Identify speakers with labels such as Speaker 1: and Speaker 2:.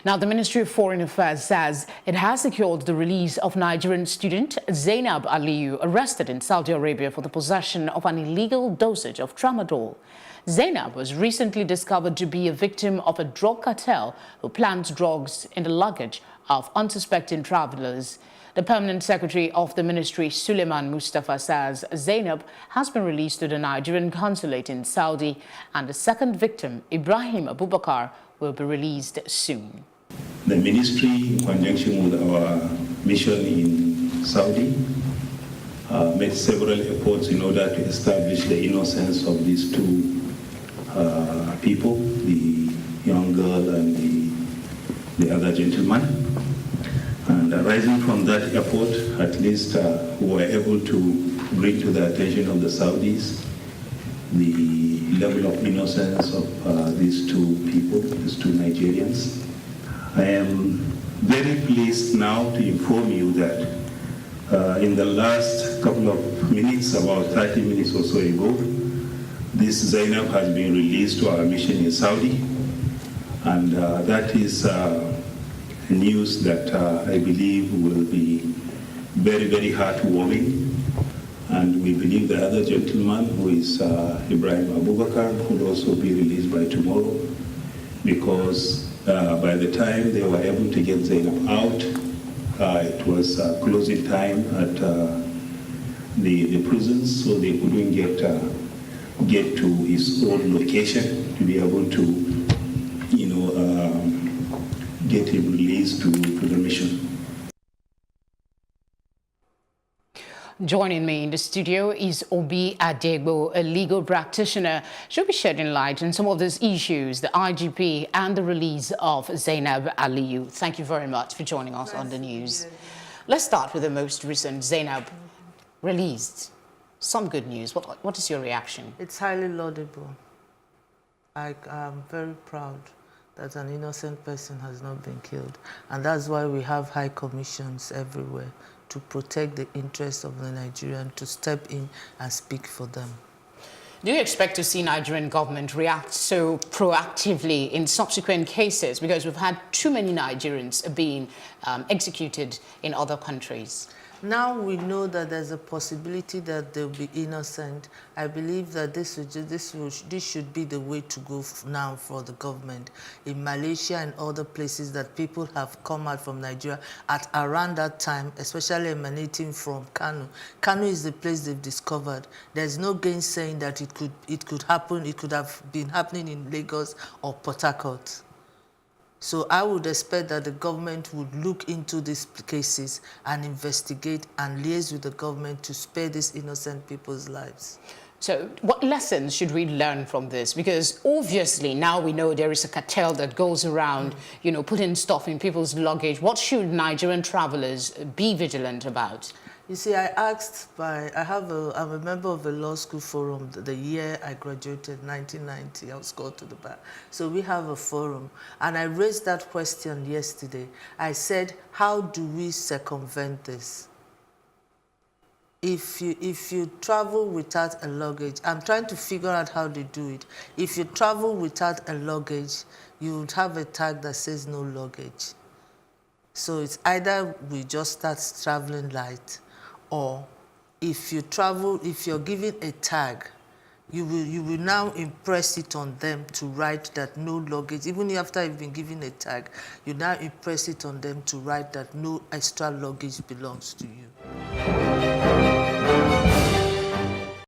Speaker 1: Now, the Ministry of Foreign Affairs says it has secured the release of Nigerian student Zainab Aliyu, arrested in Saudi Arabia for the possession of an illegal dosage of tramadol. Zainab was recently discovered to be a victim of a drug cartel who plants drugs in the luggage of unsuspecting travelers. The permanent secretary of the ministry, Suleiman Mustafa, says Zainab has been released to the Nigerian consulate in Saudi, and the second victim, Ibrahim Abubakar, will be released soon.
Speaker 2: The ministry, in conjunction with our mission in Saudi, made several efforts in order to establish the innocence of these two people, the young girl and the other gentleman. And arising from that effort, at least we were able to bring to the attention of the Saudis the level of innocence of these two people, these two Nigerians. I am very pleased now to inform you that in the last couple of minutes, about 30 minutes or so ago, this Zainab has been released to our mission in Saudi, and that is news that I believe will be very, very heartwarming. And we believe the other gentleman, who is Ibrahim Abubakar, will also be released by tomorrow, because by the time they were able to get Zainab out, it was closing time at the prisons, so they couldn't get to his own location to be able to, get him released to the mission.
Speaker 1: Joining me in the studio is Obi Ajegbo, a legal practitioner. She'll be shedding light on some of these issues, the IGP and the release of Zainab Aliyu. Thank you very much for joining us on the news. Let's start with the most recent. Zainab released. Some good news. What is your reaction?
Speaker 3: It's highly laudable. I am very proud that an innocent person has not been killed. And that's why we have high commissions everywhere to protect the interests of the Nigerian, to step in and speak for them.
Speaker 1: Do you expect to see Nigerian government react so proactively in subsequent cases? Because we've had too many Nigerians being executed in other countries.
Speaker 3: Now we know that there's a possibility that they'll be innocent. I believe that this should be the way to go now for the government. In Malaysia and other places that people have come out from Nigeria at around that time, especially emanating from Kano. Kano is the place they've discovered. There's no gainsaying that it could happen. It could have been happening in Lagos or Port Harcourt. So I would expect that the government would look into these cases and investigate and liaise with the government to spare these innocent people's lives.
Speaker 1: So what lessons should we learn from this? Because obviously now we know there is a cartel that goes around, putting stuff in people's luggage. What should Nigerian travelers be vigilant about?
Speaker 3: You see, I'm a member of the law school forum the year I graduated, 1990. I was called to the bar. So we have a forum. And I raised that question yesterday. I said, how do we circumvent this? If you travel without a luggage, I'm trying to figure out how they do it. If you travel without a luggage, you would have a tag that says no luggage. So it's either we just start traveling light, or if you're given a tag, you will now impress it on them to write that no luggage. Even after you've been given a tag, you now impress it on them to write that no extra luggage belongs to you.